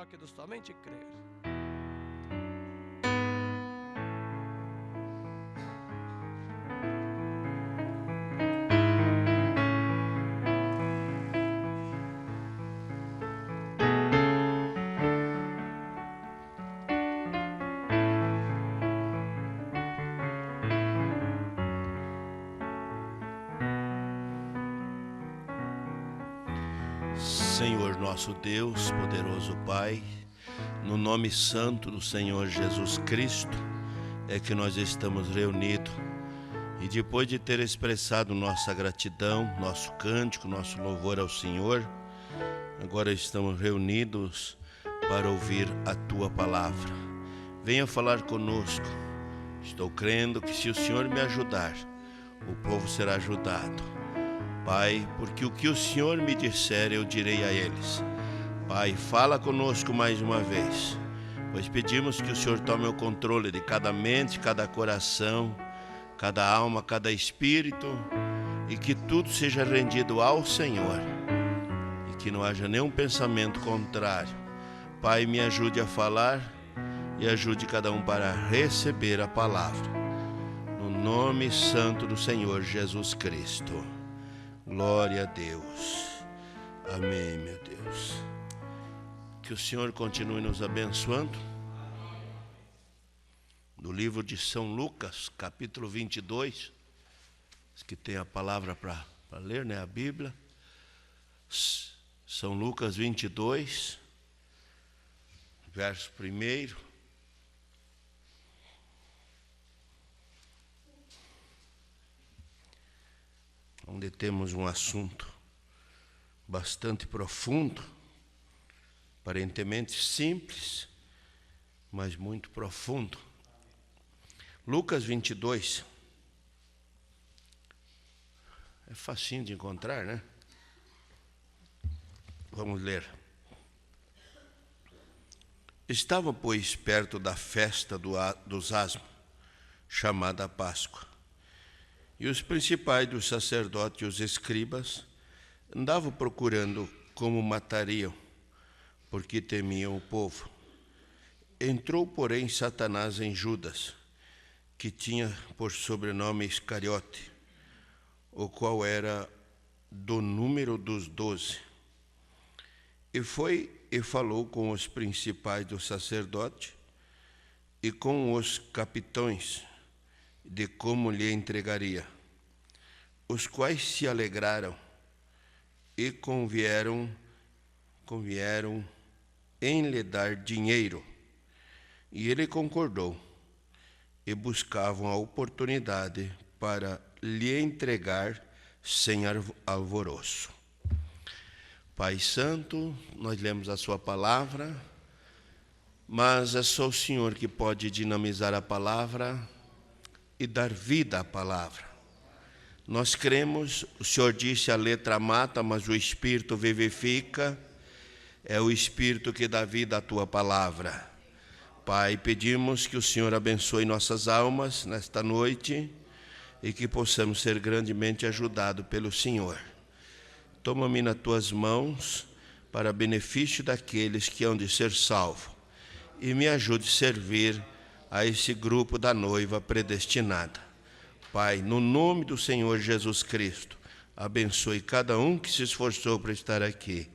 toque do somente crer. Senhor nosso Deus, poderoso Pai, no nome santo do Senhor Jesus Cristo, é que nós estamos reunidos. E depois de ter expressado nossa gratidão, nosso cântico, nosso louvor ao Senhor, agora estamos reunidos para ouvir a Tua palavra. Venha falar conosco. Estou crendo que se o Senhor me ajudar, o povo será ajudado. Pai, porque o que o Senhor me disser, eu direi a eles. Pai, fala conosco mais uma vez, pois pedimos que o Senhor tome o controle de cada mente, cada coração, cada alma, cada espírito, e que tudo seja rendido ao Senhor, e que não haja nenhum pensamento contrário. Pai, me ajude a falar e ajude cada um para receber a palavra. No nome santo do Senhor Jesus Cristo. Glória a Deus. Amém, meu Deus. Que o Senhor continue nos abençoando. No livro de São Lucas, capítulo 22, que tem a palavra para ler, né? A Bíblia. São Lucas 22, verso 1. Onde temos um assunto bastante profundo, aparentemente simples, mas muito profundo. Lucas 22, é facinho de encontrar, né? Vamos ler. Estava, pois, perto da festa dos asmos, chamada Páscoa. E os principais dos sacerdotes e os escribas andavam procurando como matariam, porque temiam o povo. Entrou, porém, Satanás em Judas, que tinha por sobrenome Iscariote, o qual era do número dos 12. E foi e falou com os principais dos sacerdotes e com os capitães, de como lhe entregaria, os quais se alegraram e convieram em lhe dar dinheiro. E ele concordou, e buscavam a oportunidade para lhe entregar sem alvoroço. Pai Santo, nós lemos a sua palavra, mas é só o Senhor que pode dinamizar a palavra e dar vida à palavra. Nós cremos, o Senhor disse, a letra mata, mas o Espírito vivifica. É o Espírito que dá vida à tua palavra. Pai, pedimos que o Senhor abençoe nossas almas nesta noite e que possamos ser grandemente ajudados pelo Senhor. Toma-me nas tuas mãos para benefício daqueles que hão de ser salvos e me ajude a servir a esse grupo da noiva predestinada. Pai, no nome do Senhor Jesus Cristo, abençoe cada um que se esforçou para estar aqui.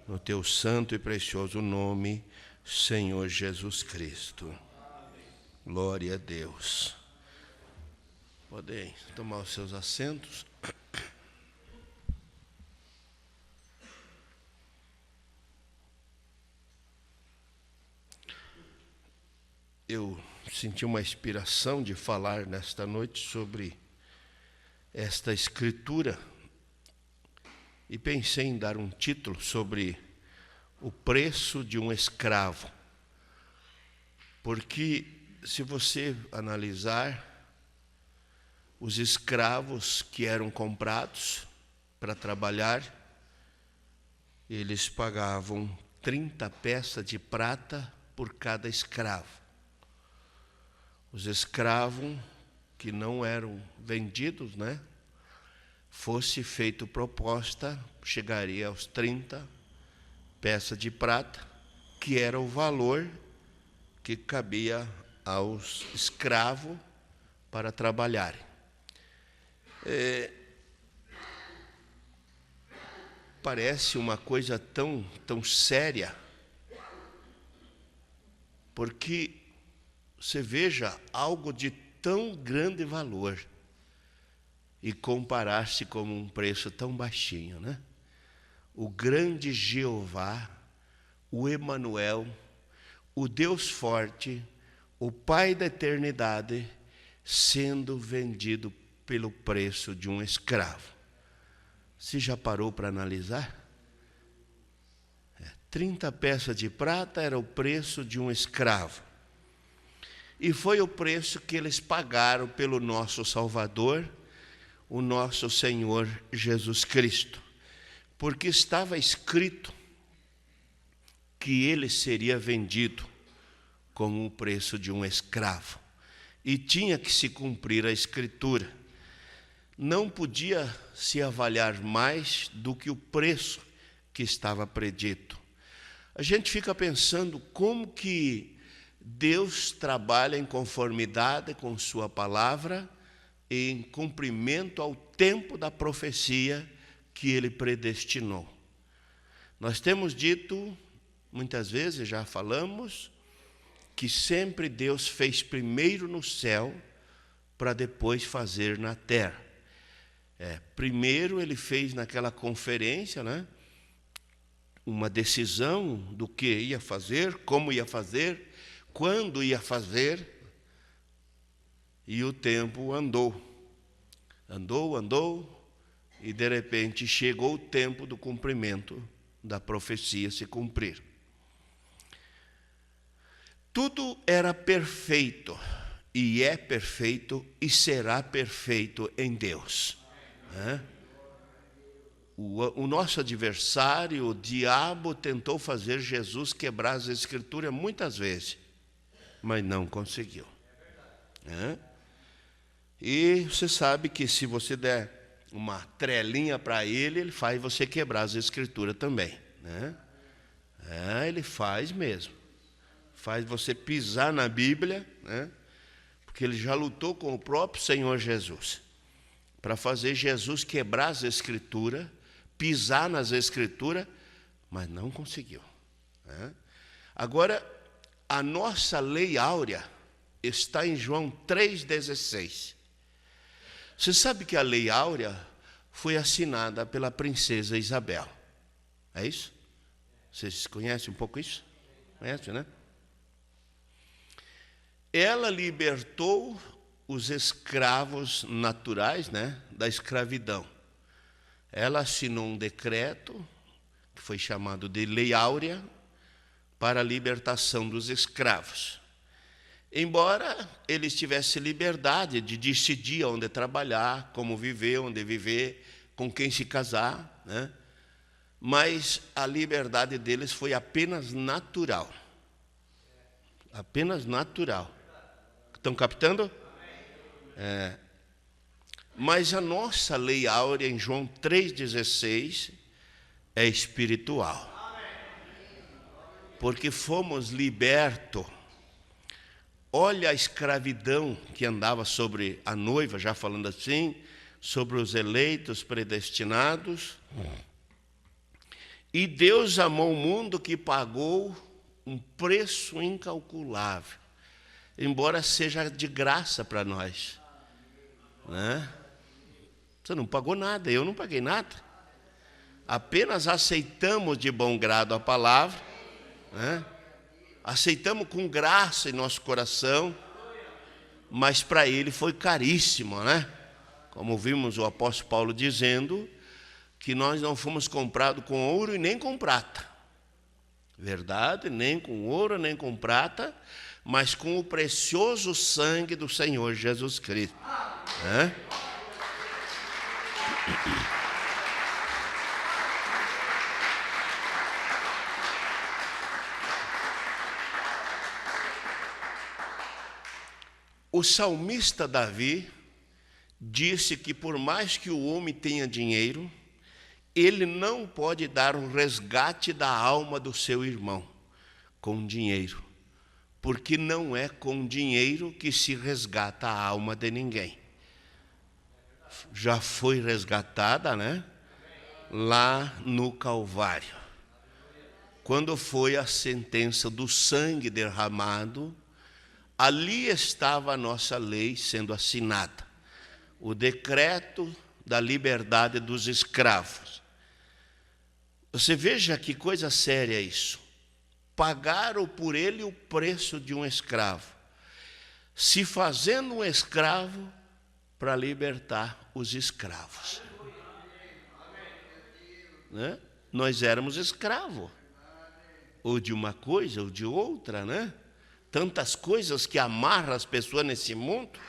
No teu santo e precioso nome, Senhor Jesus Cristo. Glória a Deus. Podem tomar os seus assentos. Eu senti uma inspiração de falar nesta noite sobre esta escritura e pensei em dar um título sobre o preço de um escravo. Porque se você analisar, os escravos que eram comprados para trabalhar, eles pagavam 30 peças de prata por cada escravo. Os escravos que não eram vendidos, né? Fosse feita proposta, chegaria aos 30 peças de prata, que era o valor que cabia aos escravos para trabalharem. Parece uma coisa tão séria, porque você veja algo de tão grande valor e comparar-se como um preço tão baixinho, né? O grande Jeová, o Emanuel, o Deus forte, o Pai da eternidade, sendo vendido pelo preço de um escravo. Você já parou para analisar? 30 peças de prata era o preço de um escravo. E foi o preço que eles pagaram pelo nosso Salvador, o nosso Senhor Jesus Cristo. Porque estava escrito que ele seria vendido como o preço de um escravo. E tinha que se cumprir a Escritura. Não podia se avaliar mais do que o preço que estava predito. A gente fica pensando como que Deus trabalha em conformidade com sua palavra e em cumprimento ao tempo da profecia que ele predestinou. Nós temos dito, muitas vezes já falamos, que sempre Deus fez primeiro no céu para depois fazer na terra. Primeiro ele fez naquela conferência, né, uma decisão do que ia fazer, como ia fazer, quando ia fazer, e o tempo andou, e de repente chegou o tempo do cumprimento da profecia se cumprir. Tudo era perfeito, e é perfeito, e será perfeito em Deus. O nosso adversário, o diabo, tentou fazer Jesus quebrar as Escrituras muitas vezes, mas não conseguiu. E você sabe que se você der uma trelinha para ele, ele faz você quebrar as Escrituras também, né? Ele faz mesmo. Faz você pisar na Bíblia, né? Porque ele já lutou com o próprio Senhor Jesus para fazer Jesus quebrar as Escrituras, pisar nas Escrituras, mas não conseguiu. Agora, a nossa lei áurea está em João 3,16. Você sabe que a lei áurea foi assinada pela princesa Isabel. É isso? Vocês conhecem um pouco isso? Conhecem, né? Ela libertou os escravos naturais, né, da escravidão. Ela assinou um decreto, que foi chamado de Lei Áurea, para a libertação dos escravos. Embora eles tivessem liberdade de decidir onde trabalhar, como viver, onde viver, com quem se casar, né? Mas a liberdade deles foi apenas natural. Apenas natural. Estão captando? Mas a nossa lei áurea em João 3,16 é espiritual. Porque fomos libertos. Olha a escravidão que andava sobre a noiva, já falando assim, sobre os eleitos predestinados. E Deus amou o mundo que pagou um preço incalculável, embora seja de graça para nós, né? Você não pagou nada, eu não paguei nada. Apenas aceitamos de bom grado a palavra, né? Aceitamos com graça em nosso coração, mas para ele foi caríssimo, né? Como vimos o apóstolo Paulo dizendo, que nós não fomos comprados com ouro e nem com prata. Verdade, nem com ouro, nem com prata, mas com o precioso sangue do Senhor Jesus Cristo. O salmista Davi disse que por mais que o homem tenha dinheiro, ele não pode dar um resgate da alma do seu irmão, com dinheiro, porque não é com dinheiro que se resgata a alma de ninguém. Já foi resgatada, né? Lá no Calvário. Quando foi a sentença do sangue derramado, ali estava a nossa lei sendo assinada. O decreto da liberdade dos escravos. Você veja que coisa séria isso. Pagaram por ele o preço de um escravo, se fazendo um escravo para libertar os escravos. Né? Nós éramos escravos, ou de uma coisa ou de outra, né? Tantas coisas que amarram as pessoas nesse mundo,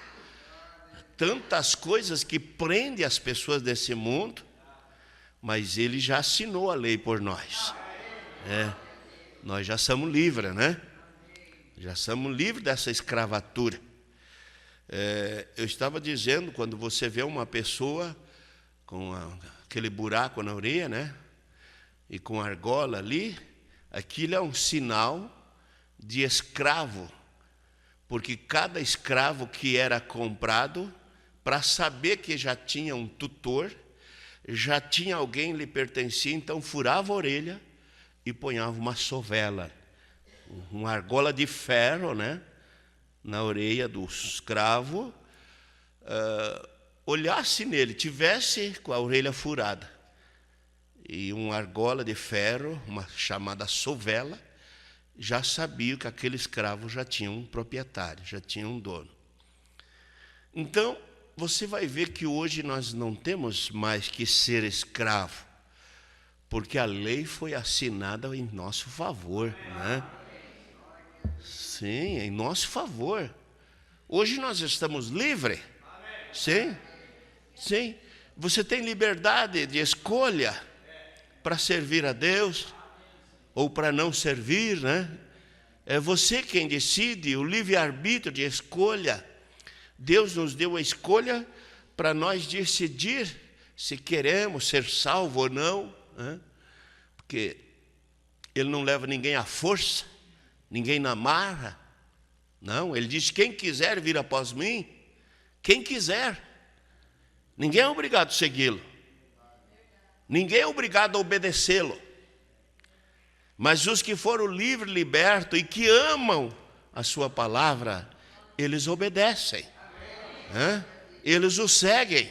tantas coisas que prendem as pessoas desse mundo, mas ele já assinou a lei por nós. Nós já somos livres, né? Já somos livres dessa escravatura. Eu estava dizendo, quando você vê uma pessoa com aquele buraco na orelha, né? E com argola ali, aquilo é um sinal de escravo, porque cada escravo que era comprado, para saber que já tinha um tutor, já tinha alguém que lhe pertencia, então furava a orelha e ponhava uma sovela, uma argola de ferro, né, na orelha do escravo, olhasse nele, tivesse com a orelha furada, e uma argola de ferro, uma chamada sovela, já sabia que aquele escravo já tinha um proprietário, já tinha um dono. Então, você vai ver que hoje nós não temos mais que ser escravo, porque a lei foi assinada em nosso favor, né? Sim, em nosso favor. Hoje nós estamos livres. Sim, sim. Você tem liberdade de escolha para servir a Deus ou para não servir, né? É você quem decide, o livre-arbítrio de escolha. Deus nos deu a escolha para nós decidir se queremos ser salvos ou não, né? Porque Ele não leva ninguém à força, ninguém na marra. Não, Ele diz, quem quiser vir após mim, quem quiser. Ninguém é obrigado a segui-lo. Ninguém é obrigado a obedecê-lo. Mas os que foram livres, libertos e que amam a sua palavra, eles obedecem. Eles o seguem.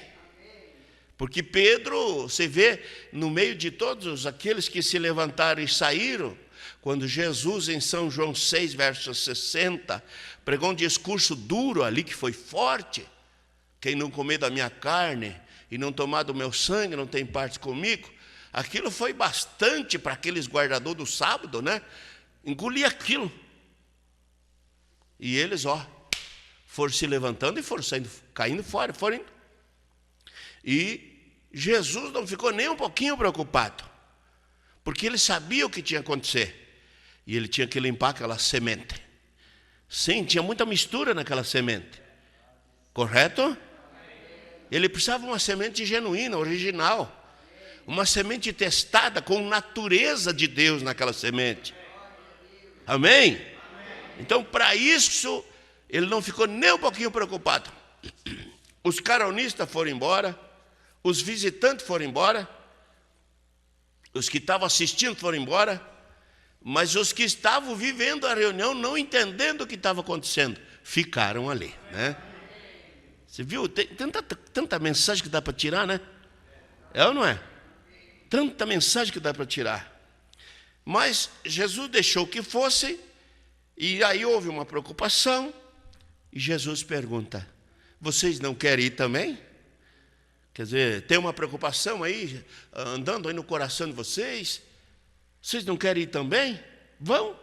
Porque Pedro, você vê, no meio de todos aqueles que se levantaram e saíram, quando Jesus, em São João 6, verso 60, pregou um discurso duro ali, que foi forte. Quem não comer da minha carne e não tomar do meu sangue não tem parte comigo. Aquilo foi bastante para aqueles guardadores do sábado, né? Engolir aquilo. E eles, foram se levantando e foram saindo, caindo fora, foram indo. E Jesus não ficou nem um pouquinho preocupado, porque ele sabia o que tinha que acontecer. E ele tinha que limpar aquela semente. Sim, tinha muita mistura naquela semente. Correto? Ele precisava de uma semente genuína, original. Uma semente testada com a natureza de Deus naquela semente. Amém? Então, para isso, ele não ficou nem um pouquinho preocupado. Os caronistas foram embora, os visitantes foram embora, os que estavam assistindo foram embora, mas os que estavam vivendo a reunião, não entendendo o que estava acontecendo, ficaram ali, né? Você viu? Tem tanta mensagem que dá para tirar, né? É ou não é? Tanta mensagem que dá para tirar. Mas Jesus deixou que fosse, e aí houve uma preocupação, e Jesus pergunta, vocês não querem ir também? Quer dizer, tem uma preocupação aí, andando aí no coração de vocês? Vocês não querem ir também? Vão.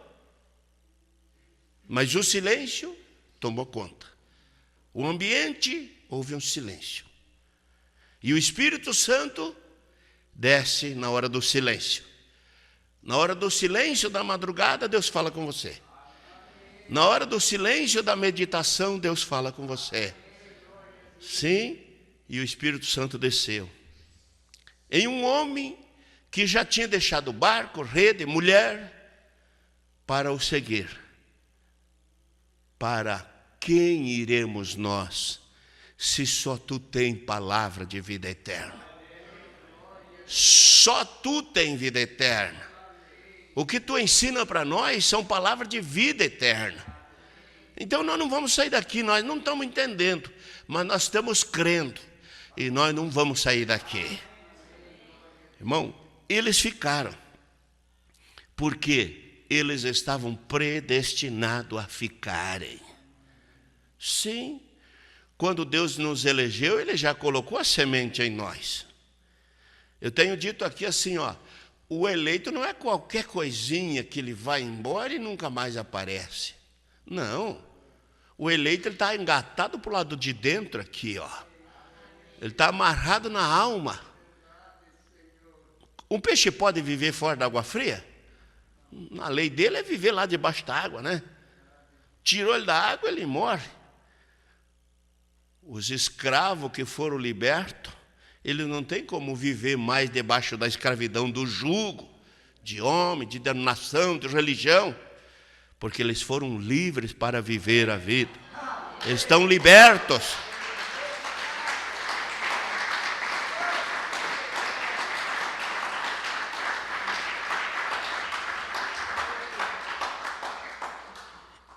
Mas o silêncio tomou conta. O ambiente, houve um silêncio. E o Espírito Santo desce na hora do silêncio. Na hora do silêncio da madrugada, Deus fala com você. Na hora do silêncio da meditação, Deus fala com você. Sim, e o Espírito Santo desceu. Em um homem que já tinha deixado barco, rede, mulher, para o seguir. Para quem iremos nós, se só tu tem palavra de vida eterna? Só tu tem vida eterna. O que tu ensina para nós são palavras de vida eterna. Então nós não vamos sair daqui, nós não estamos entendendo, mas nós estamos crendo, e nós não vamos sair daqui. Irmão, eles ficaram, porque eles estavam predestinados a ficarem. Sim, quando Deus nos elegeu, Ele já colocou a semente em nós. Eu tenho dito aqui assim, o eleito não é qualquer coisinha que ele vai embora e nunca mais aparece. Não, o eleito está engatado para o lado de dentro aqui, ele está amarrado na alma. Um peixe pode viver fora da água fria? A lei dele é viver lá debaixo da água, né? Tirou ele da água, ele morre. Os escravos que foram libertos, eles não têm como viver mais debaixo da escravidão, do jugo, de homem, de denominação, de religião, porque eles foram livres para viver a vida. Eles estão libertos.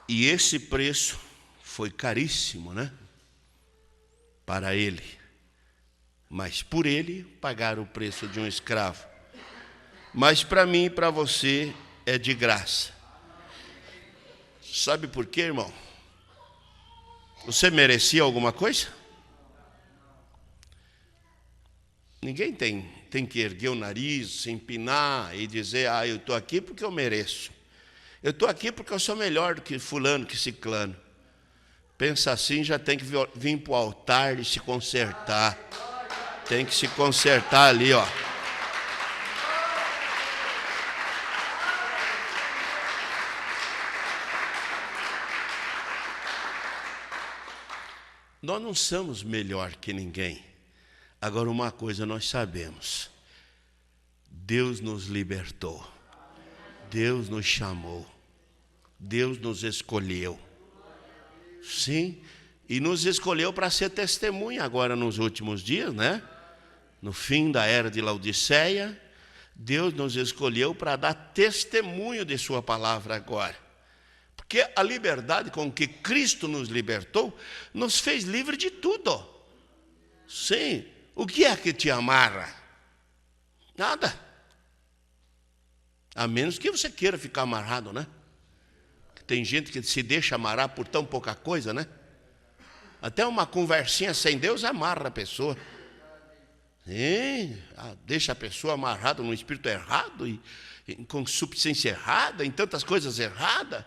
E esse preço foi caríssimo, né? Para ele. Mas por ele pagaram o preço de um escravo. Mas para mim e para você é de graça. Sabe por quê, irmão? Você merecia alguma coisa? Ninguém tem que erguer o nariz, se empinar e dizer, eu estou aqui porque eu mereço. Eu estou aqui porque eu sou melhor do que fulano, que ciclano. Pensa assim, já tem que vir para o altar e se consertar. Tem que se consertar ali, Nós não somos melhor que ninguém. Agora, uma coisa nós sabemos: Deus nos libertou, Deus nos chamou, Deus nos escolheu. Sim, e nos escolheu para ser testemunha agora nos últimos dias, né? No fim da era de Laodiceia, Deus nos escolheu para dar testemunho de sua palavra agora. Porque a liberdade com que Cristo nos libertou, nos fez livre de tudo. Sim, o que é que te amarra? Nada. A menos que você queira ficar amarrado, né? Tem gente que se deixa amarrar por tão pouca coisa, né? Até uma conversinha sem Deus amarra a pessoa. Sim, deixa a pessoa amarrada no espírito errado, e com substância errada, em tantas coisas erradas.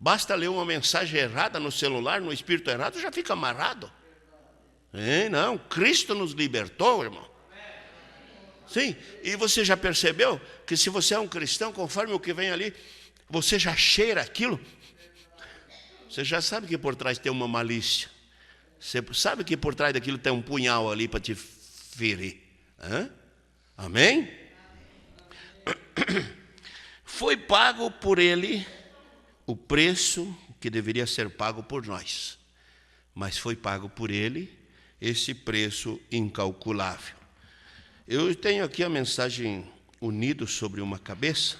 Basta ler uma mensagem errada no celular, no espírito errado, já fica amarrado. Não, Cristo nos libertou, irmão. Sim, e você já percebeu que se você é um cristão, conforme o que vem ali, você já cheira aquilo? Você já sabe que por trás tem uma malícia. Você sabe que por trás daquilo tem um punhal ali para te ferir. Amém? Foi pago por ele o preço que deveria ser pago por nós. Mas foi pago por ele esse preço incalculável. Eu tenho aqui a mensagem unida sobre uma cabeça.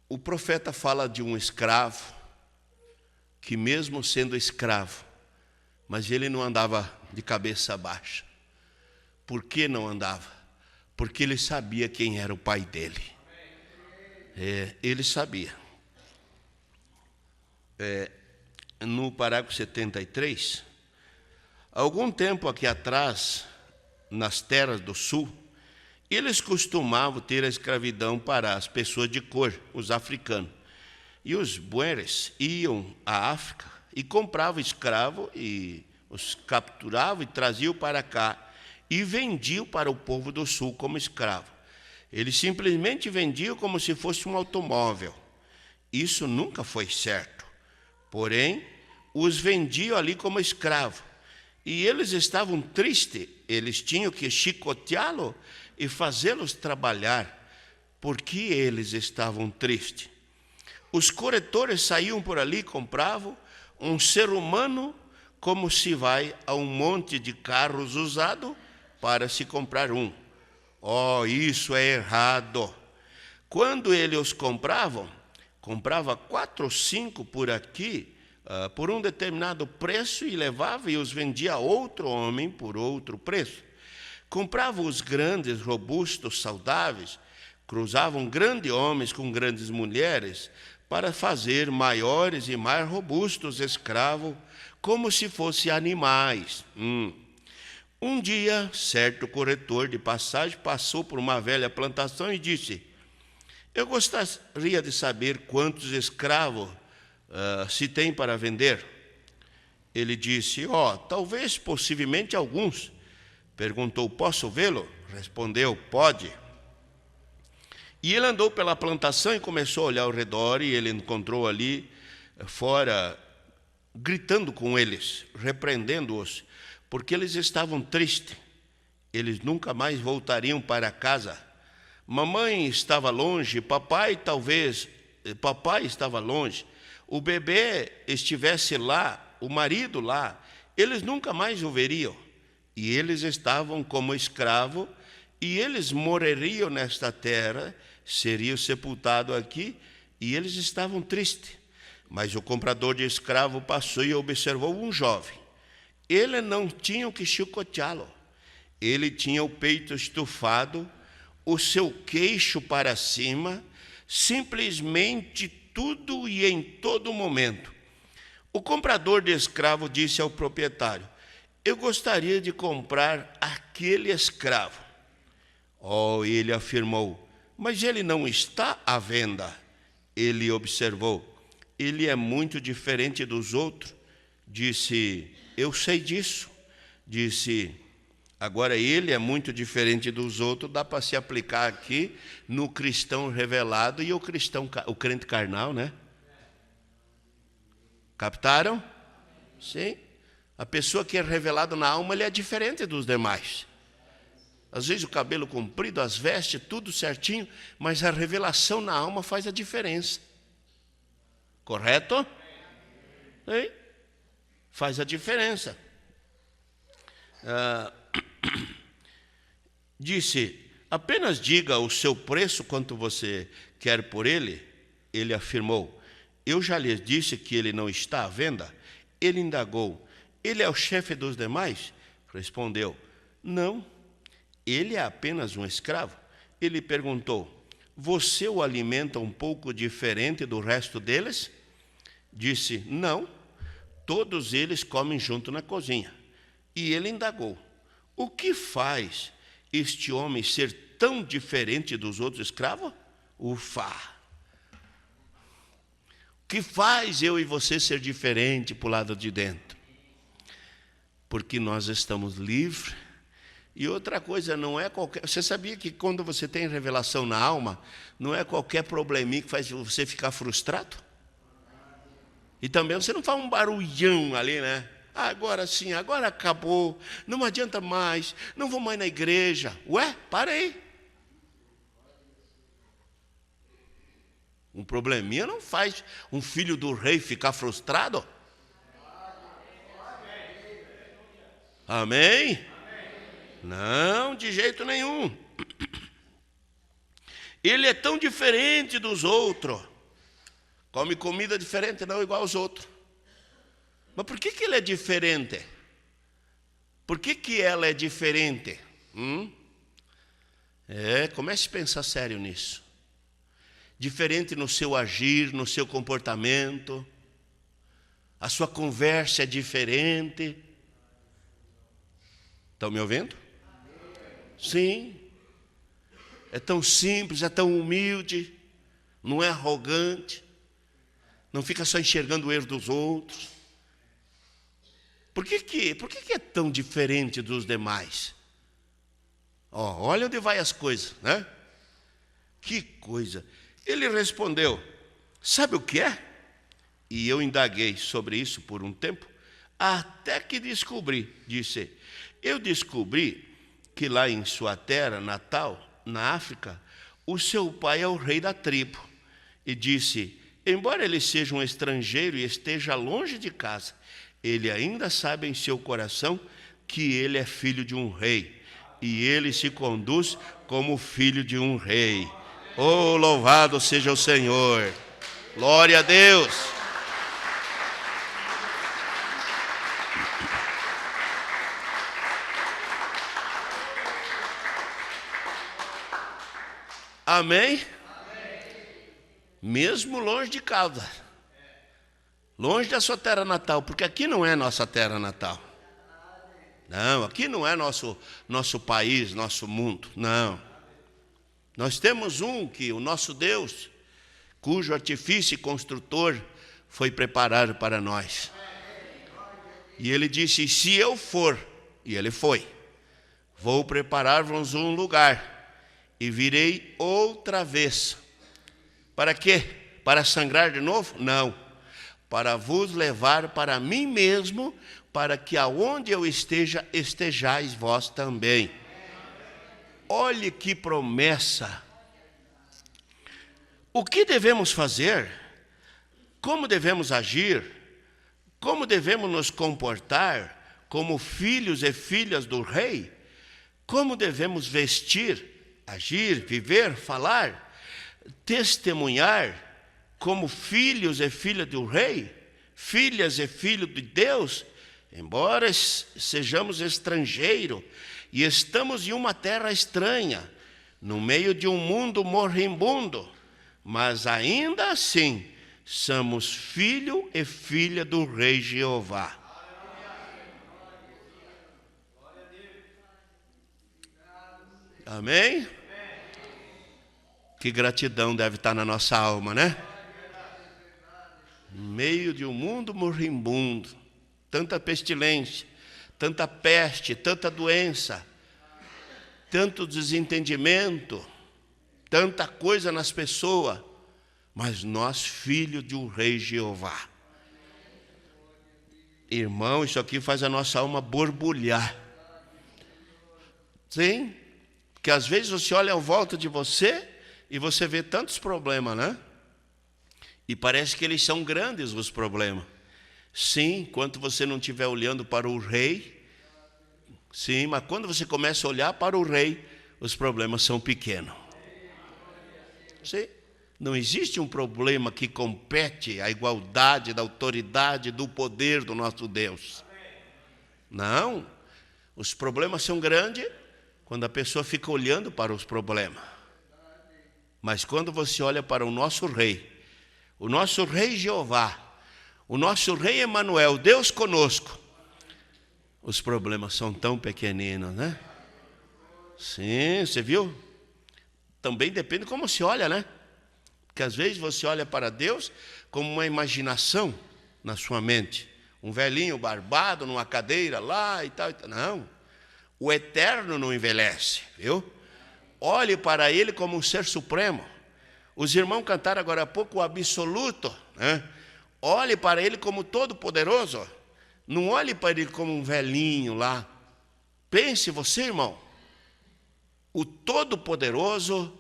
O profeta fala de um escravo que, mesmo sendo escravo, mas ele não andava de cabeça baixa. Por que não andava? Porque ele sabia quem era o pai dele. Ele sabia. No parágrafo 73, algum tempo aqui atrás, nas terras do sul, eles costumavam ter a escravidão para as pessoas de cor, os africanos. E os bueres iam à África e compravam escravos e os capturavam e traziam para cá e vendiam para o povo do sul como escravo. Eles simplesmente vendiam como se fosse um automóvel. Isso nunca foi certo. Porém, os vendiam ali como escravo. E eles estavam tristes, eles tinham que chicoteá-lo e fazê-los trabalhar por que eles estavam tristes. Os corretores saíam por ali e compravam um ser humano como se vai a um monte de carros usados para se comprar um. Oh, isso é errado. Quando eles os compravam, comprava 4 ou 5 por aqui, por um determinado preço, e levava e os vendia a outro homem por outro preço. Comprava os grandes, robustos, saudáveis, cruzavam grandes homens com grandes mulheres para fazer maiores e mais robustos escravos, como se fossem animais. Um dia, certo corretor de passagem passou por uma velha plantação e disse: eu gostaria de saber quantos escravos se tem para vender. Ele disse: talvez, possivelmente alguns. Perguntou: posso vê-lo? Respondeu: pode. E ele andou pela plantação e começou a olhar ao redor, e ele encontrou ali fora, gritando com eles, repreendendo-os, porque eles estavam tristes. Eles nunca mais voltariam para casa. Mamãe estava longe, papai estava longe, o bebê estivesse lá, o marido lá, eles nunca mais o veriam. E eles estavam como escravos, e eles morreriam nesta terra, seriam sepultados aqui, e eles estavam tristes. Mas o comprador de escravo passou e observou um jovem. Ele não tinha o que chicoteá-lo. Ele tinha o peito estufado, o seu queixo para cima, simplesmente tudo e em todo momento. O comprador de escravo disse ao proprietário: eu gostaria de comprar aquele escravo. Ele afirmou: mas ele não está à venda. Ele observou: ele é muito diferente dos outros. Disse: eu sei disso. Disse: agora ele é muito diferente dos outros, dá para se aplicar aqui no cristão revelado e o crente carnal, né? Captaram? Sim. A pessoa que é revelada na alma, ele é diferente dos demais. Às vezes o cabelo comprido, as vestes, tudo certinho, mas a revelação na alma faz a diferença. Correto? Sim. Faz a diferença. Disse: apenas diga o seu preço, quanto você quer por ele. Ele afirmou: eu já lhes disse que ele não está à venda. Ele indagou: ele é o chefe dos demais? Respondeu: não, ele é apenas um escravo. Ele perguntou: você o alimenta um pouco diferente do resto deles? Disse: não, todos eles comem junto na cozinha. E ele indagou: o que faz este homem ser tão diferente dos outros escravos? Ufa! O que faz eu e você ser diferente para o lado de dentro? Porque nós estamos livres. E outra coisa, não é qualquer... Você sabia que quando você tem revelação na alma, não é qualquer probleminha que faz você ficar frustrado? E também você não faz um barulhão ali, né? Agora sim, agora acabou, não adianta mais, não vou mais na igreja. Ué, para aí. Um probleminha não faz um filho do rei ficar frustrado. Amém? Não, de jeito nenhum. Ele é tão diferente dos outros. Come comida diferente, não igual aos outros. Mas por que ele é diferente? Por que ela é diferente? Comece a pensar sério nisso. Diferente no seu agir, no seu comportamento. A sua conversa é diferente. Estão me ouvindo? Sim. É tão simples, é tão humilde, não é arrogante, não fica só enxergando o erro dos outros. Por que é tão diferente dos demais? Olha onde vai as coisas, né? Que coisa. Ele respondeu: sabe o que é? E eu indaguei sobre isso por um tempo, até que descobri, disse, eu descobri que lá em sua terra natal, na África, o seu pai é o rei da tribo. E disse: embora ele seja um estrangeiro e esteja longe de casa, ele ainda sabe em seu coração que ele é filho de um rei. E ele se conduz como filho de um rei. Oh, louvado seja o Senhor! Glória a Deus! Amém? Mesmo longe de casa, longe da sua terra natal, porque aqui não é nossa terra natal. Não, aqui não é nosso país, nosso mundo, não. Nós temos o nosso Deus, cujo artifício e construtor foi preparado para nós. E ele disse: se eu for, e ele foi, vou preparar-vos um lugar, e virei outra vez. Para quê? Para sangrar de novo? Não. Para vos levar para mim mesmo, para que aonde eu esteja, estejais vós também. Olhe que promessa. O que devemos fazer? Como devemos agir? Como devemos nos comportar como filhos e filhas do rei? Como devemos vestir, agir, viver, falar, testemunhar como filhos e filhas do rei, filhas e filhos de Deus, embora sejamos estrangeiros e estamos em uma terra estranha, no meio de um mundo moribundo, mas ainda assim somos filho e filha do rei Jeová. Amém? Que gratidão deve estar na nossa alma, né? No meio de um mundo moribundo, tanta pestilência, tanta peste, tanta doença, tanto desentendimento, tanta coisa nas pessoas, mas nós, filhos de um rei Jeová. Irmão, isso aqui faz a nossa alma borbulhar. Sim, porque às vezes você olha ao volta de você e você vê tantos problemas, né? E parece que eles são grandes, os problemas. Sim, enquanto você não estiver olhando para o rei, sim, mas quando você começa a olhar para o rei, os problemas são pequenos. Sim, não existe um problema que compete à igualdade, da autoridade, do poder do nosso Deus. Não, os problemas são grandes quando a pessoa fica olhando para os problemas. Mas quando você olha para o nosso rei Jeová, o nosso rei Emanuel, Deus conosco, os problemas são tão pequeninos, né? Sim, você viu? Também depende como se olha, né? Porque às vezes você olha para Deus como uma imaginação na sua mente. Um velhinho barbado numa cadeira lá e tal. Não, o eterno não envelhece, viu? Olhe para ele como um ser supremo. Os irmãos cantaram agora há pouco o absoluto, né? Olhe para ele como todo-poderoso. Não olhe para ele como um velhinho lá. Pense você, irmão, o todo-poderoso,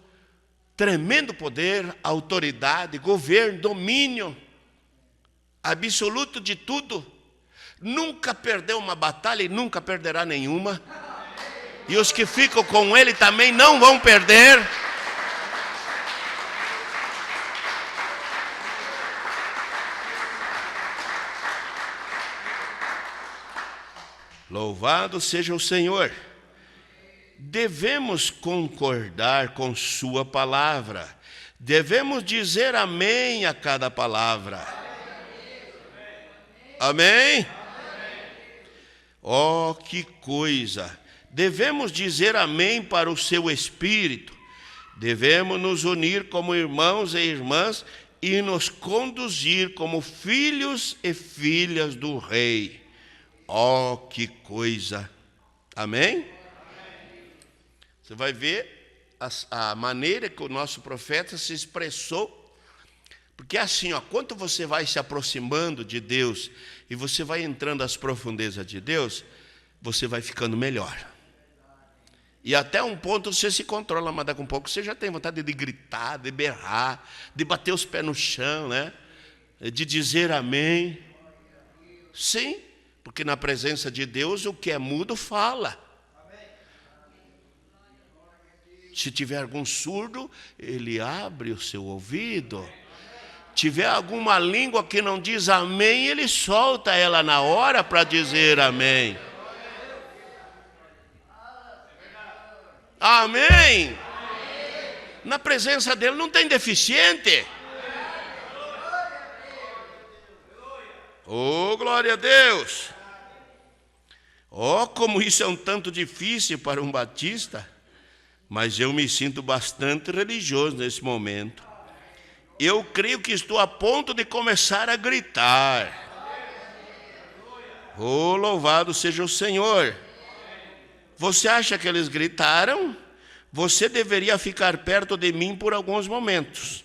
tremendo poder, autoridade, governo, domínio, absoluto de tudo. Nunca perdeu uma batalha e nunca perderá nenhuma. E os que ficam com ele também não vão perder. Louvado seja o Senhor. Devemos concordar com sua palavra. Devemos dizer amém a cada palavra. Amém? Oh, que coisa! Devemos dizer amém para o seu Espírito. Devemos nos unir como irmãos e irmãs e nos conduzir como filhos e filhas do Rei. Oh, que coisa! Amém? Você vai ver a maneira que o nosso profeta se expressou. Porque assim, quanto você vai se aproximando de Deus e você vai entrando às profundezas de Deus, você vai ficando melhor. E até um ponto você se controla, mas daqui a um pouco você já tem vontade de gritar, de berrar, de bater os pés no chão, né? De dizer amém. Sim, porque na presença de Deus o que é mudo fala. Se tiver algum surdo, ele abre o seu ouvido. Tiver alguma língua que não diz amém, ele solta ela na hora para dizer amém. Amém. Na presença dele não tem deficiente. Oh, glória a Deus. Oh, como isso é um tanto difícil para um batista. Mas eu me sinto bastante religioso nesse momento. Eu creio que estou a ponto de começar a gritar. Oh, louvado seja o Senhor. Você acha que eles gritaram? Você deveria ficar perto de mim por alguns momentos.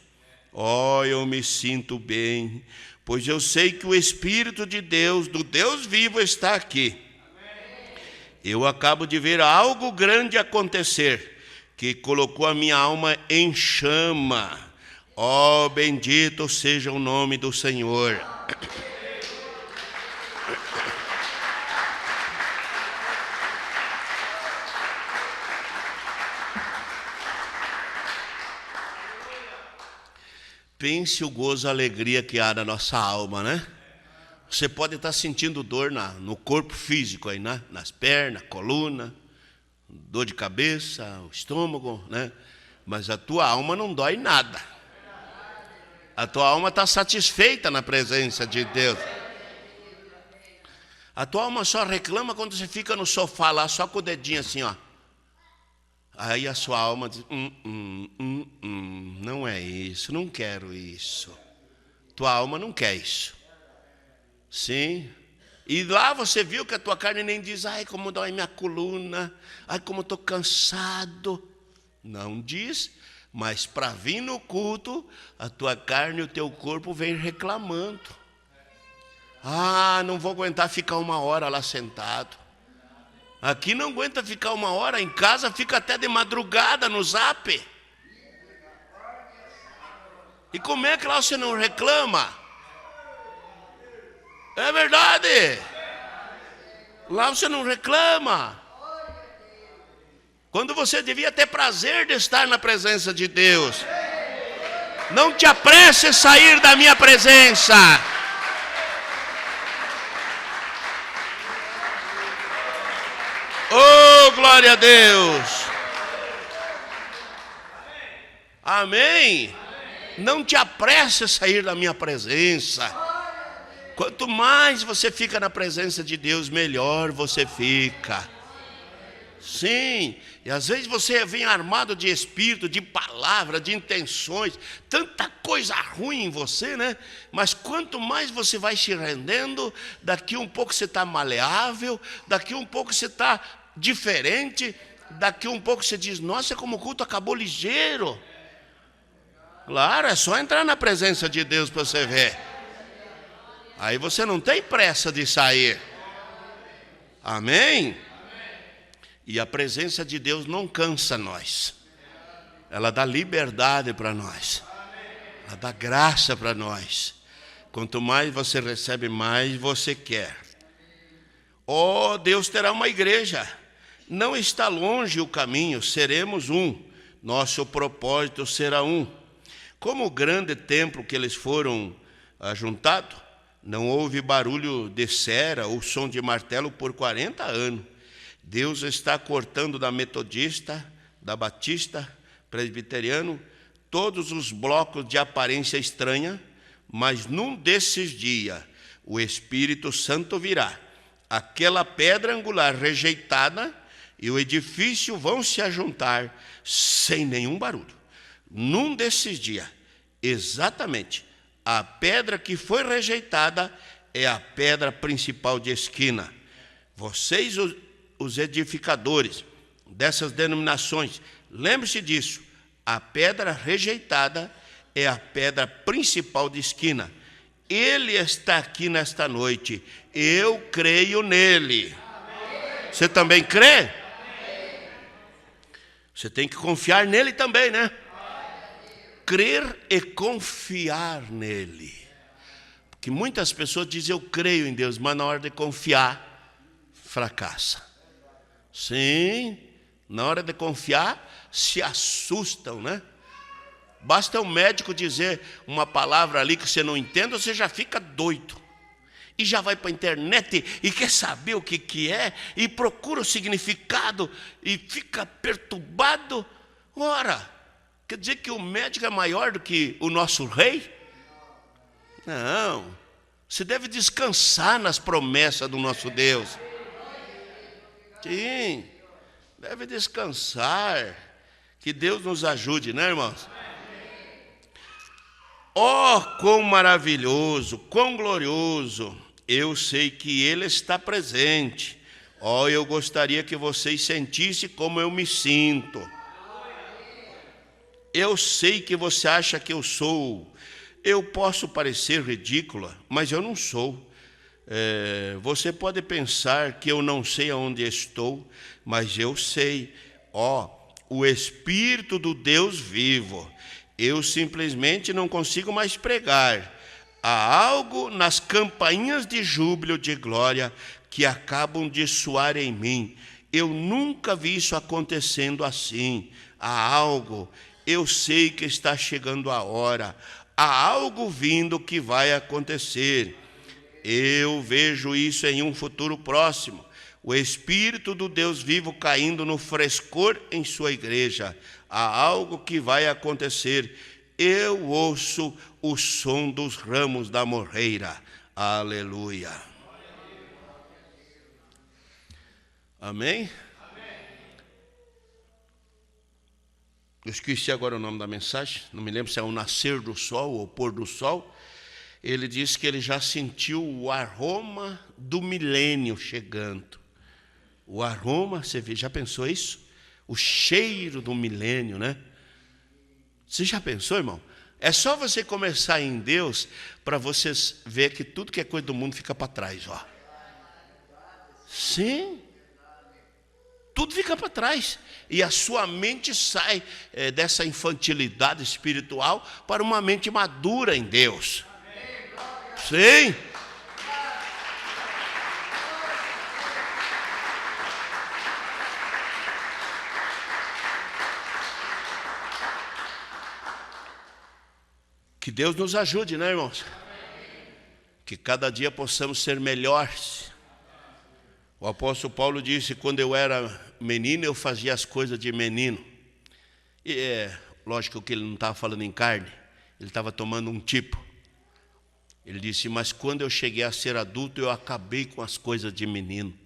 Oh, eu me sinto bem, pois eu sei que o Espírito de Deus, do Deus vivo, está aqui. Eu acabo de ver algo grande acontecer, que colocou a minha alma em chama. Oh, bendito seja o nome do Senhor. Pense o gozo, a alegria que há na nossa alma, né? Você pode estar sentindo dor no corpo físico, aí, né? Nas pernas, coluna, dor de cabeça, o estômago, né? Mas a tua alma não dói nada. A tua alma está satisfeita na presença de Deus. A tua alma só reclama quando você fica no sofá lá, só com o dedinho assim, ó. Aí a sua alma diz, não é isso, não quero isso. Tua alma não quer isso. Sim. E lá você viu que a tua carne nem diz, ai, como dói minha coluna, ai, como estou cansado. Não diz, mas para vir no culto, a tua carne e o teu corpo vem reclamando. Ah, não vou aguentar ficar 1 hora lá sentado. Aqui não aguenta ficar 1 hora, em casa fica até de madrugada no zap. E como é que lá você não reclama? É verdade. Lá você não reclama. Quando você devia ter prazer de estar na presença de Deus. Não te apresse a sair da minha presença. Oh, glória a Deus. Amém. Não te apresse a sair da minha presença. Quanto mais você fica na presença de Deus, melhor você fica. Sim, e às vezes você vem armado de espírito, de palavra, de intenções, tanta coisa ruim em você, né? Mas quanto mais você vai se rendendo, daqui um pouco você está maleável, daqui um pouco você está diferente, daqui um pouco você diz, nossa, como o culto acabou ligeiro. Claro, é só entrar na presença de Deus para você ver. Aí você não tem pressa de sair. Amém? E a presença de Deus não cansa nós. Ela dá liberdade para nós. Ela dá graça para nós. Quanto mais você recebe, mais você quer. Oh, Deus terá uma igreja. Não está longe o caminho, seremos um. Nosso propósito será um. Como o grande templo que eles foram ajuntados, não houve barulho de cera ou som de martelo por 40 anos. Deus está cortando da metodista, da batista, presbiteriano, todos os blocos de aparência estranha, mas num desses dias o Espírito Santo virá. Aquela pedra angular rejeitada e o edifício vão se ajuntar sem nenhum barulho. Num desses dias, exatamente, a pedra que foi rejeitada é a pedra principal de esquina. Vocês, os edificadores dessas denominações, lembre-se disso, a pedra rejeitada é a pedra principal de esquina. Ele está aqui nesta noite, eu creio nele. Você também crê? Você tem que confiar nele também, né? Crer e confiar nele. Porque muitas pessoas dizem, eu creio em Deus, mas na hora de confiar, fracassa. Sim, na hora de confiar, se assustam, né? Basta o médico dizer uma palavra ali que você não entende, você já fica doido. E já vai para a internet e quer saber o que é, e procura o significado, e fica perturbado. Ora, quer dizer que o médico é maior do que o nosso rei? Não, você deve descansar nas promessas do nosso Deus. Sim, deve descansar. Que Deus nos ajude, né, irmãos? Oh, quão maravilhoso, quão glorioso. Eu sei que Ele está presente. Oh, eu gostaria que vocês sentissem como eu me sinto. Eu sei que você acha que eu sou. Eu posso parecer ridícula, mas eu não sou. Você pode pensar que eu não sei aonde estou, mas eu sei. Ó, o Espírito do Deus vivo. Eu simplesmente não consigo mais pregar. Há algo nas campainhas de júbilo, de glória, que acabam de soar em mim. Eu nunca vi isso acontecendo assim. Há algo, eu sei que está chegando a hora. Há algo vindo que vai acontecer. Eu vejo isso em um futuro próximo. O Espírito do Deus vivo caindo no frescor em sua igreja. Há algo que vai acontecer. Eu ouço o som dos ramos da morreira. Aleluia. Amém? Eu esqueci agora o nome da mensagem. Não me lembro se é o nascer do sol ou o pôr do sol. Ele diz que ele já sentiu o aroma do milênio chegando. O aroma, você já pensou isso? O cheiro do milênio, né? Você já pensou, irmão? É só você começar em Deus para você ver que tudo que é coisa do mundo fica para trás, ó. Sim. Tudo fica para trás. E a sua mente sai dessa infantilidade espiritual para uma mente madura em Deus. Sim. Que Deus nos ajude, né, irmãos? Que cada dia possamos ser melhores. O apóstolo Paulo disse, quando eu era menino, eu fazia as coisas de menino. E lógico que ele não estava falando em carne, ele estava tomando um tipo. Ele disse, mas quando eu cheguei a ser adulto, eu acabei com as coisas de menino.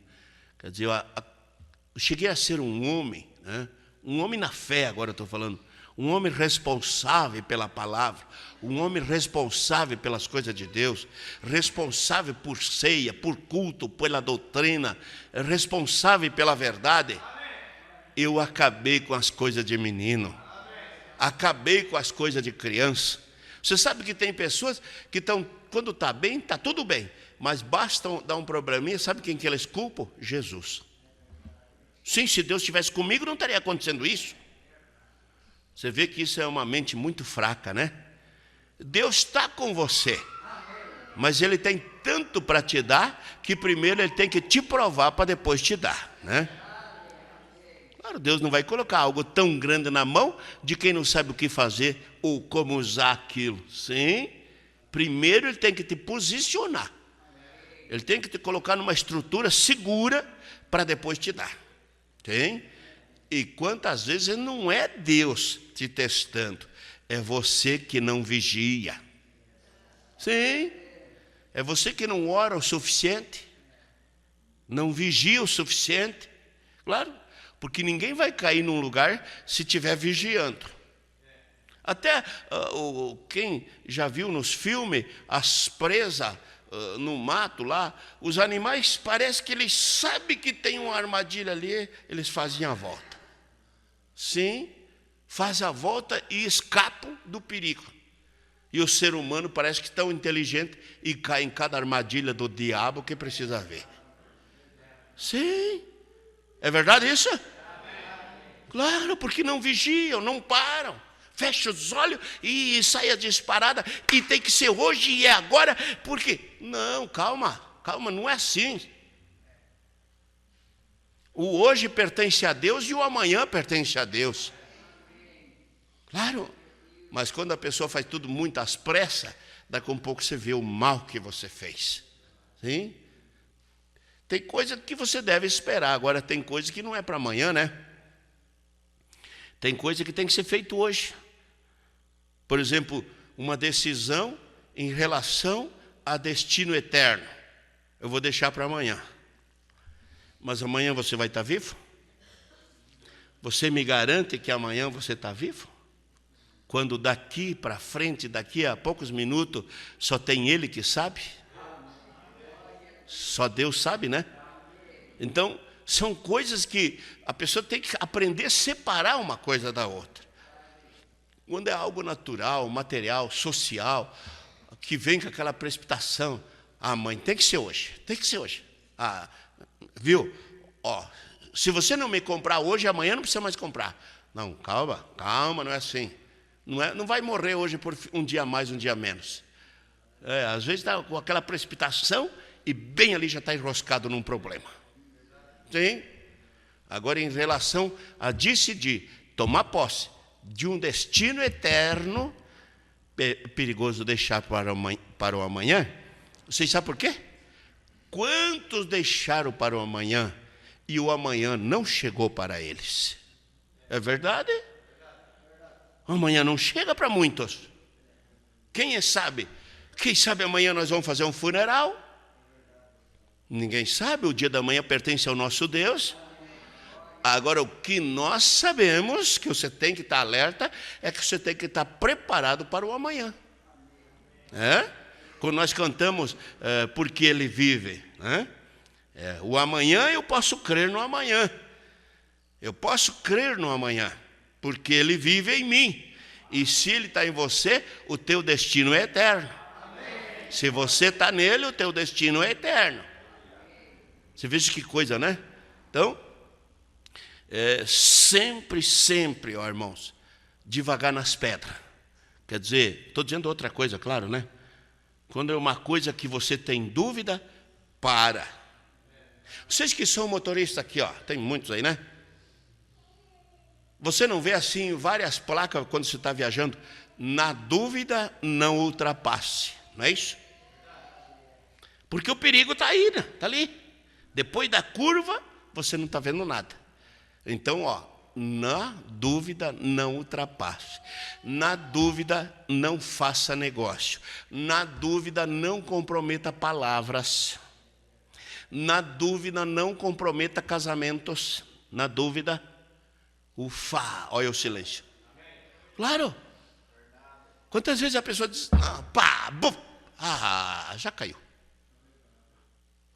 Quer dizer, eu cheguei a ser um homem, né? Um homem na fé, agora eu estou falando. Um homem responsável pela palavra, um homem responsável pelas coisas de Deus, responsável por ceia, por culto, pela doutrina, responsável pela verdade. Eu acabei com as coisas de menino, acabei com as coisas de criança. Você sabe que tem pessoas que estão, quando está bem, está tudo bem, mas basta dar um probleminha, sabe quem que eles culpam? Jesus. Sim, se Deus estivesse comigo, não estaria acontecendo isso. Você vê que isso é uma mente muito fraca, né? Deus está com você, mas Ele tem tanto para te dar, que primeiro Ele tem que te provar para depois te dar, né? Claro, Deus não vai colocar algo tão grande na mão de quem não sabe o que fazer ou como usar aquilo. Sim, primeiro Ele tem que te posicionar. Ele tem que te colocar numa estrutura segura para depois te dar. Tem? E quantas vezes não é Deus te testando, é você que não vigia. Sim, é você que não ora o suficiente, não vigia o suficiente. Claro, porque ninguém vai cair num lugar se estiver vigiando. Até quem já viu nos filmes as presas no mato lá, os animais parece que eles sabem que tem uma armadilha ali, eles fazem a volta. Sim, faz a volta e escapam do perigo. E o ser humano parece que tão inteligente e cai em cada armadilha do diabo que precisa ver. Sim, é verdade isso? Claro, porque não vigiam, não param. Fecha os olhos e sai a disparada. E tem que ser hoje e é agora. Porque, não, calma, não é assim. O hoje pertence a Deus e o amanhã pertence a Deus. Claro, mas quando a pessoa faz tudo muito às pressas, daqui a um pouco você vê o mal que você fez. Sim? Tem coisa que você deve esperar, agora tem coisa que não é para amanhã, né? Tem coisa que tem que ser feito hoje. Por exemplo, uma decisão em relação a destino eterno. Eu vou deixar para amanhã. Mas amanhã você vai estar vivo? Você me garante que amanhã você está vivo? Quando daqui para frente, daqui a poucos minutos, só tem Ele que sabe? Só Deus sabe, né? Então, são coisas que a pessoa tem que aprender a separar uma coisa da outra. Quando é algo natural, material, social, que vem com aquela precipitação, mãe, tem que ser hoje, tem que ser hoje. Viu? Se você não me comprar hoje, amanhã não precisa mais comprar. Não, calma, não é assim. Não vai morrer hoje por um dia a mais, um dia a menos. Às vezes está com aquela precipitação e bem ali já está enroscado num problema. Sim? Agora, em relação a decidir, tomar posse de um destino eterno, perigoso deixar para o amanhã. Vocês sabem por quê? Quantos deixaram para o amanhã e o amanhã não chegou para eles? É verdade? Amanhã não chega para muitos. Quem sabe? Quem sabe amanhã nós vamos fazer um funeral? Ninguém sabe, o dia da manhã pertence ao nosso Deus. Agora, o que nós sabemos, que você tem que estar alerta, é que você tem que estar preparado para o amanhã. Quando nós cantamos porque Ele vive, o amanhã eu posso crer no amanhã. Eu posso crer no amanhã, porque Ele vive em mim. E se Ele está em você, o teu destino é eterno. Amém. Se você está nele, o teu destino é eterno. Você veja que coisa, né? Então, sempre, ó, irmãos, devagar nas pedras. Quer dizer, estou dizendo outra coisa, claro, né? Quando é uma coisa que você tem dúvida, para. Vocês que são motoristas aqui, ó, tem muitos aí, né? Você não vê assim várias placas quando você está viajando? Na dúvida, não ultrapasse. Não é isso? Porque o perigo está aí, né? Está ali. Depois da curva, você não está vendo nada. Então, ó, na dúvida, não ultrapasse. Na dúvida, não faça negócio. Na dúvida, não comprometa palavras. Na dúvida, não comprometa casamentos. Na dúvida, olha o silêncio. Claro. Quantas vezes a pessoa diz, já caiu.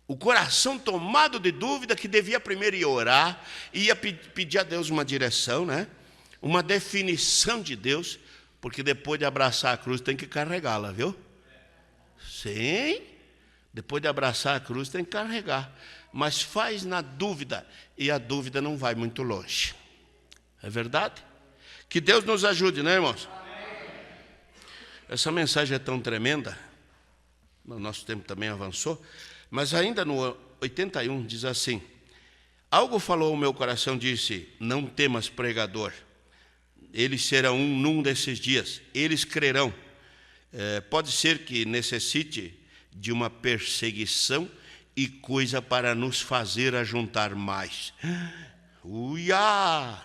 O coração tomado de dúvida, que devia primeiro ir orar, ia pedir a Deus uma direção, né? Uma definição de Deus, porque depois de abraçar a cruz tem que carregá-la, viu? Sim, depois de abraçar a cruz tem que carregar. Mas faz na dúvida, e a dúvida não vai muito longe. É verdade? Que Deus nos ajude, né, irmãos? Essa mensagem é tão tremenda, o nosso tempo também avançou, mas ainda no 81 diz assim: algo falou o meu coração, disse, não temas, pregador, eles serão num desses dias, eles crerão. Pode ser que necessite de uma perseguição e coisa para nos fazer ajuntar mais. Uia!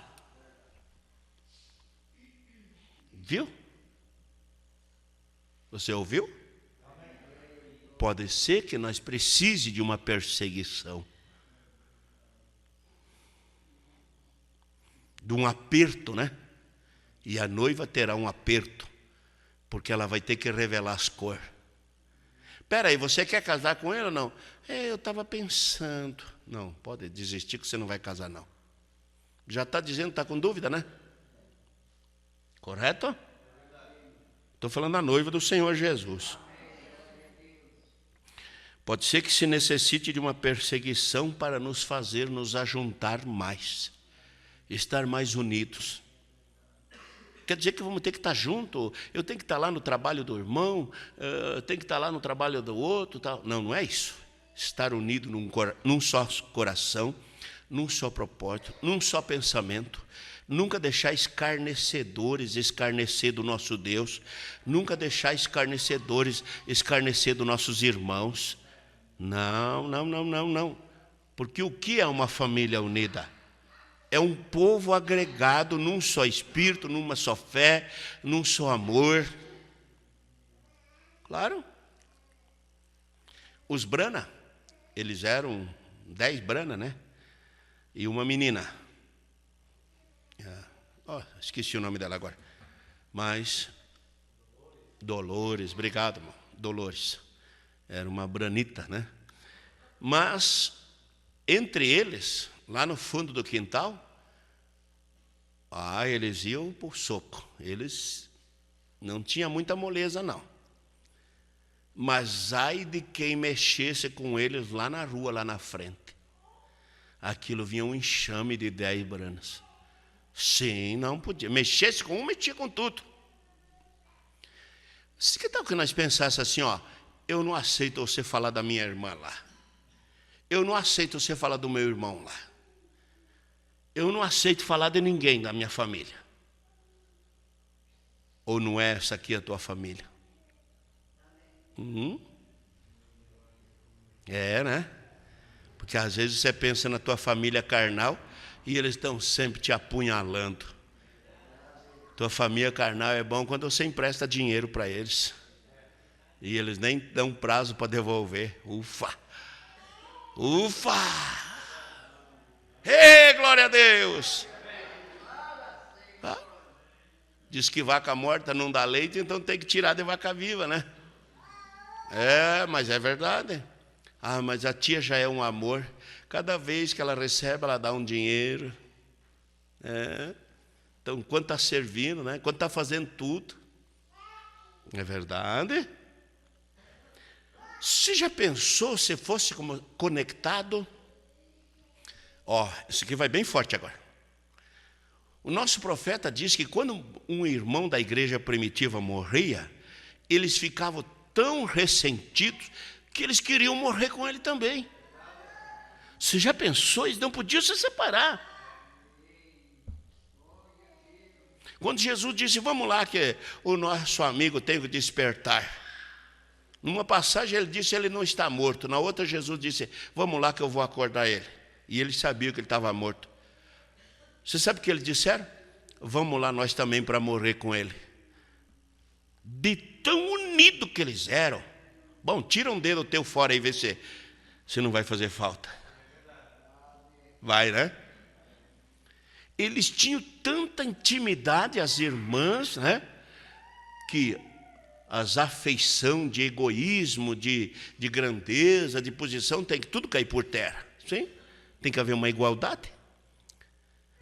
Viu? Você ouviu? Pode ser que nós precisemos de uma perseguição, de um aperto, né? E a noiva terá um aperto, porque ela vai ter que revelar as cores. Espera aí, você quer casar com ele ou não? Eu estava pensando. Não, pode desistir que você não vai casar, não. Já está dizendo que está com dúvida, né? Correto? Estou falando da noiva do Senhor Jesus. Pode ser que se necessite de uma perseguição para nos fazer nos ajuntar mais. estar mais unidos. Quer dizer que vamos ter que estar juntos, eu tenho que estar lá no trabalho do irmão, eu tenho que estar lá no trabalho do outro. Tal. Não, não é isso. Estar unido num só coração, num só propósito, num só pensamento. Nunca deixar escarnecedores escarnecer do nosso Deus. Nunca deixar escarnecedores escarnecer dos nossos irmãos. Não, não, não, não, não. Porque o que é uma família unida? É um povo agregado num só espírito, numa só fé, num só amor. Claro. Os Brana, eles eram 10 Brana, né? E uma menina. Esqueci o nome dela agora. Mas, Dolores, obrigado, irmão. Dolores. Era uma branita, né? Mas, entre eles, lá no fundo do quintal, eles iam por soco. Eles não tinham muita moleza, não. Mas ai de quem mexesse com eles lá na rua, lá na frente. Aquilo vinha um enxame de 10 branas. Sim, não podia. Mexesse com um, metia com tudo. Que tal que nós pensássemos assim, eu não aceito você falar da minha irmã lá. Eu não aceito você falar do meu irmão lá. Eu não aceito falar de ninguém da minha família. Ou não é essa aqui a tua família? É, né? Porque às vezes você pensa na tua família carnal e eles estão sempre te apunhalando. Tua família carnal é bom quando você empresta dinheiro para eles. E eles nem dão prazo para devolver. Ufa! Ufa! Ei, glória a Deus! Diz que vaca morta não dá leite, então tem que tirar de vaca viva, né? Mas é verdade. Mas a tia já é um amor. Cada vez que ela recebe, ela dá um dinheiro. Então, quando está servindo, né? Quando está fazendo tudo. É verdade. Você já pensou se fosse conectado? Isso aqui vai bem forte agora. O nosso profeta diz que quando um irmão da igreja primitiva morria, eles ficavam tão ressentidos que eles queriam morrer com ele também. Você já pensou? Eles não podiam se separar. Quando Jesus disse, vamos lá que o nosso amigo tem que despertar. Numa passagem ele disse, ele não está morto. Na outra Jesus disse, vamos lá que eu vou acordar ele. E eles sabiam que ele estava morto. Você sabe o que eles disseram? Vamos lá nós também para morrer com ele. De tão unido que eles eram. Bom, tira um dedo teu fora e vê se não vai fazer falta. Vai, né? Eles tinham tanta intimidade, as irmãs, né? Que as afeições de egoísmo, de grandeza, de posição, tem que tudo cair por terra. Sim? Tem que haver uma igualdade.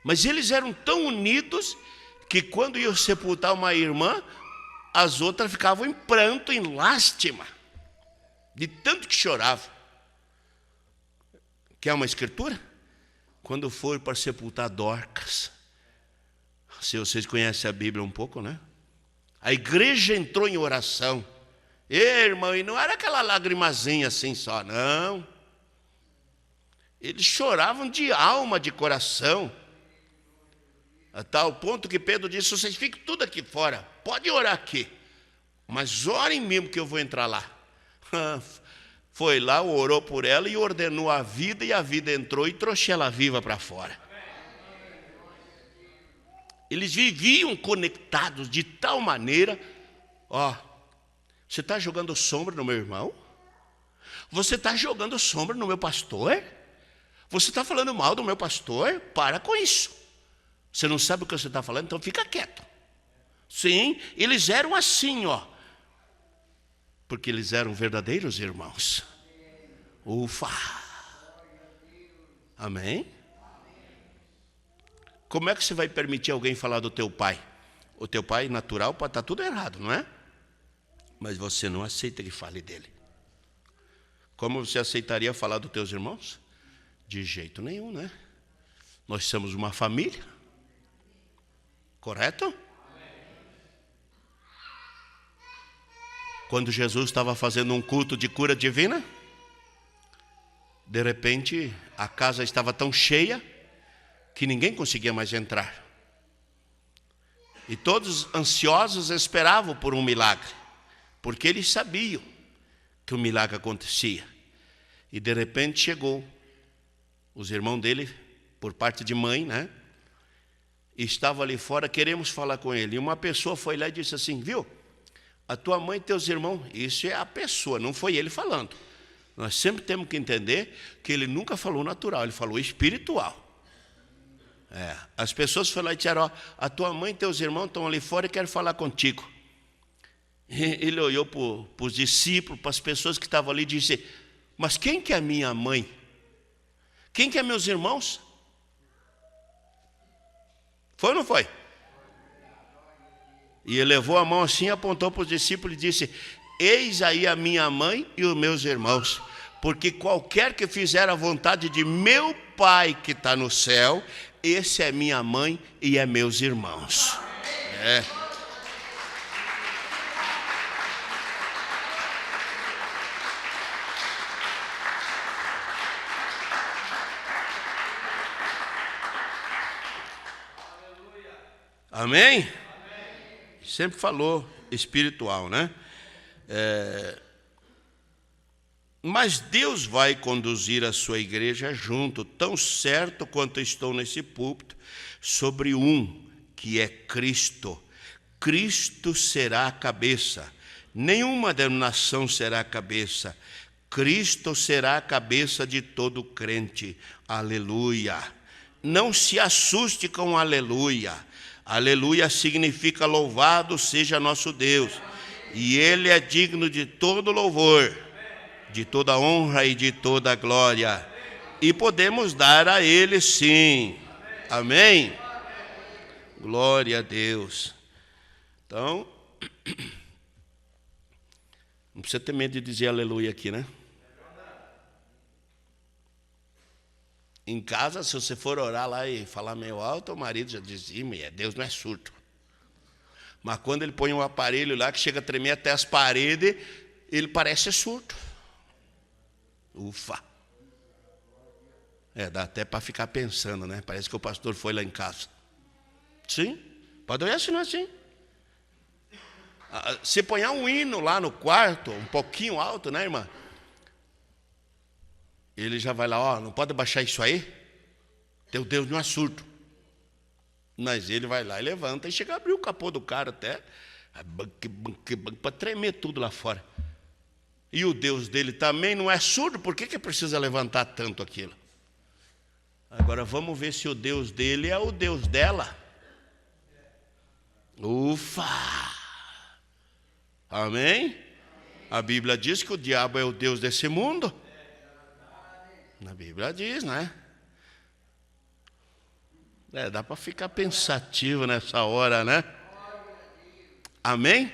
Mas eles eram tão unidos que quando iam sepultar uma irmã, as outras ficavam em pranto, em lástima, de tanto que choravam. Quer uma escritura? Quando for para sepultar Dorcas, se vocês conhecem a Bíblia um pouco, né? A igreja entrou em oração. Irmão, e não era aquela lagrimazinha assim só, não. Eles choravam de alma, de coração. A tal ponto que Pedro disse, vocês ficam tudo aqui fora, pode orar aqui, mas orem mesmo que eu vou entrar lá. Foi lá, orou por ela e ordenou a vida, e a vida entrou e trouxe ela viva para fora. Eles viviam conectados de tal maneira, você está jogando sombra no meu irmão? Você está jogando sombra no meu pastor? Você está falando mal do meu pastor? Para com isso. Você não sabe o que você está falando, então fica quieto. Sim, eles eram assim, porque eles eram verdadeiros irmãos. Ufa! Amém? Como é que você vai permitir alguém falar do teu pai? O teu pai natural pode estar tudo errado, não é? Mas você não aceita que fale dele. Como você aceitaria falar dos teus irmãos? De jeito nenhum, né? Nós somos uma família. Correto? Quando Jesus estava fazendo um culto de cura divina, de repente a casa estava tão cheia que ninguém conseguia mais entrar. E todos ansiosos esperavam por um milagre, porque eles sabiam que o milagre acontecia. E de repente chegou os irmãos dele, por parte de mãe, né? E estavam ali fora, queremos falar com ele. E uma pessoa foi lá e disse assim: viu, a tua mãe e teus irmãos, isso é a pessoa, não foi ele falando. Nós sempre temos que entender que ele nunca falou natural, ele falou espiritual. As pessoas foram lá e disseram: ó, a tua mãe e teus irmãos estão ali fora e querem falar contigo. E ele olhou para os discípulos, para as pessoas que estavam ali e disse: mas quem que é minha mãe? Quem que é meus irmãos? Foi ou não foi? E ele levou a mão assim, apontou para os discípulos e disse: eis aí a minha mãe e os meus irmãos, porque qualquer que fizer a vontade de meu Pai que está no céu, esse é minha mãe e é meus irmãos. Amém? Sempre falou espiritual, né? Mas Deus vai conduzir a sua igreja junto, tão certo quanto estou nesse púlpito, sobre um que é Cristo. Cristo será a cabeça, nenhuma denominação será a cabeça. Cristo será a cabeça de todo crente. Aleluia. Não se assuste com aleluia. Aleluia significa louvado seja nosso Deus. E Ele é digno de todo louvor, de toda honra e de toda glória. E podemos dar a Ele sim. Amém? Glória a Deus. Então, não precisa ter medo de dizer aleluia aqui, né? Em casa, se você for orar lá e falar meio alto, o marido já diz: Deus não é surdo. Mas quando ele põe um aparelho lá que chega a tremer até as paredes, ele parece surdo. Ufa! Dá até para ficar pensando, né? Parece que o pastor foi lá em casa. Sim, pode olhar assim, não é assim. Se põe um hino lá no quarto, um pouquinho alto, né, irmã? Ele já vai lá: ó, não pode baixar isso aí? Teu Deus não é surdo. Mas ele vai lá e levanta e chega a abrir o capô do cara até, para tremer tudo lá fora. E o Deus dele também não é surdo, por que precisa levantar tanto aquilo? Agora vamos ver se o Deus dele é o Deus dela. Ufa! Amém? A Bíblia diz que o diabo é o Deus desse mundo. Na Bíblia diz, né? Dá para ficar pensativo nessa hora, né? Amém?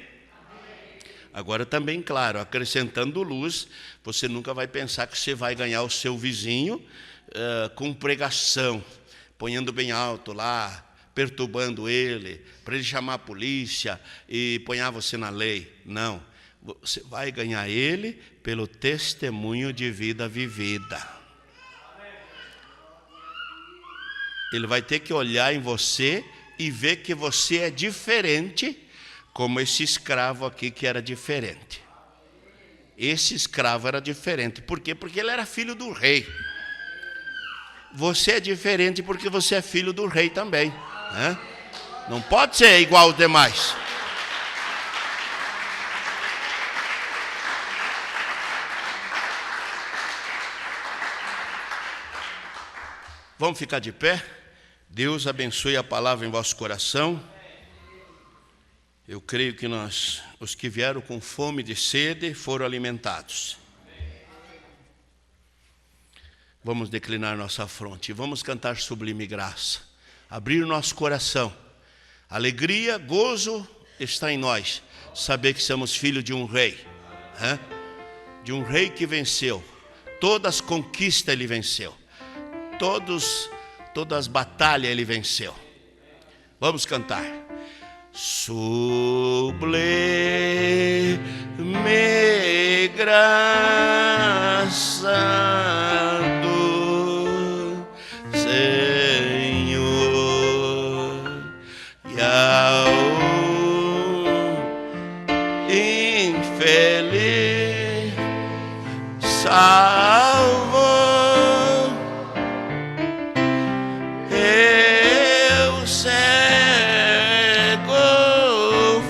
Agora também, claro, acrescentando luz, você nunca vai pensar que você vai ganhar o seu vizinho com pregação, ponhando bem alto lá, perturbando ele, para ele chamar a polícia e ponhar você na lei. Não, você vai ganhar ele pelo testemunho de vida vivida. Ele vai ter que olhar em você e ver que você é diferente, como esse escravo aqui que era diferente. Esse escravo era diferente. Por quê? Porque ele era filho do rei. Você é diferente porque você é filho do rei também, né? Não pode ser igual aos demais. Vamos ficar de pé? Deus abençoe a palavra em vosso coração. Eu creio que os que vieram com fome e de sede, foram alimentados. Vamos declinar nossa fronte e vamos cantar sublime graça. Abrir nosso coração. Alegria, gozo está em nós. Saber que somos filhos de um rei. De um rei que venceu. Todas as conquistas ele venceu. Todas as batalhas ele venceu. Vamos cantar. Sublime graça do Senhor, e ao infeliz salvou. Eu cego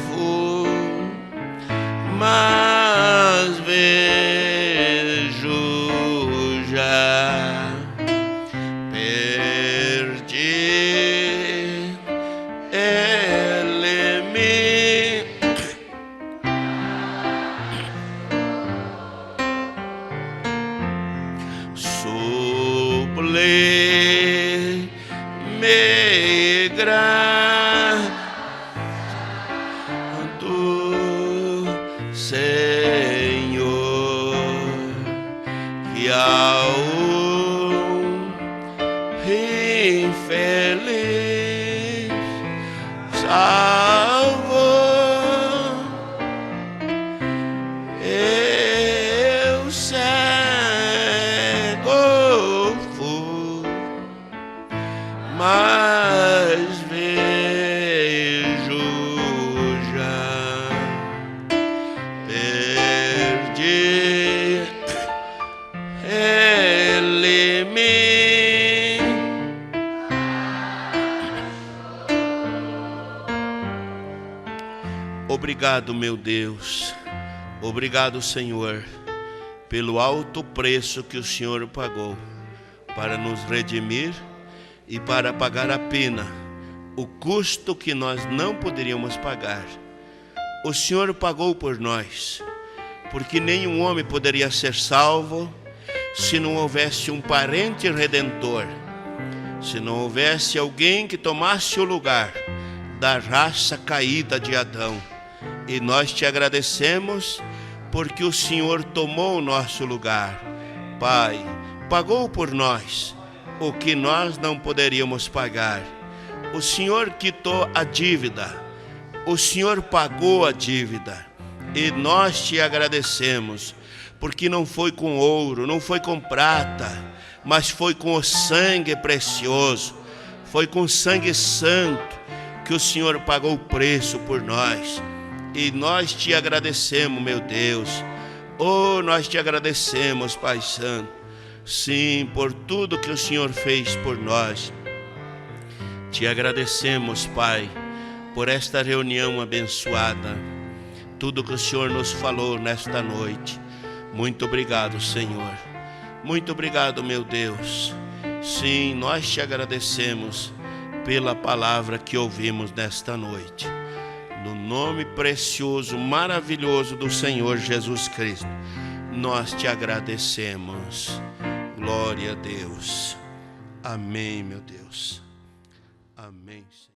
fui, mas vejo já. Perdi, ele me sublime graça do Senhor, que ao infeliz salvou. Eu cego fui, mas vejo já. Perdi, ele me obrigado, meu Deus. Obrigado, Senhor, pelo alto preço que o Senhor pagou para nos redimir e para pagar a pena, o custo que nós não poderíamos pagar. O Senhor pagou por nós, porque nenhum homem poderia ser salvo se não houvesse um parente redentor, se não houvesse alguém que tomasse o lugar da raça caída de Adão. E nós te agradecemos porque o Senhor tomou o nosso lugar. Pai, pagou por nós o que nós não poderíamos pagar. O Senhor quitou a dívida, o Senhor pagou a dívida, e nós te agradecemos, porque não foi com ouro, não foi com prata, mas foi com o sangue precioso, foi com o sangue santo que o Senhor pagou o preço por nós. E nós te agradecemos, meu Deus. Oh, nós te agradecemos, Pai Santo. Sim, por tudo que o Senhor fez por nós. Te agradecemos, Pai, por esta reunião abençoada. Tudo que o Senhor nos falou nesta noite. Muito obrigado, Senhor. Muito obrigado, meu Deus. Sim, nós te agradecemos pela palavra que ouvimos nesta noite. No nome precioso, maravilhoso do Senhor Jesus Cristo, nós te agradecemos. Glória a Deus. Amém, meu Deus. Amém.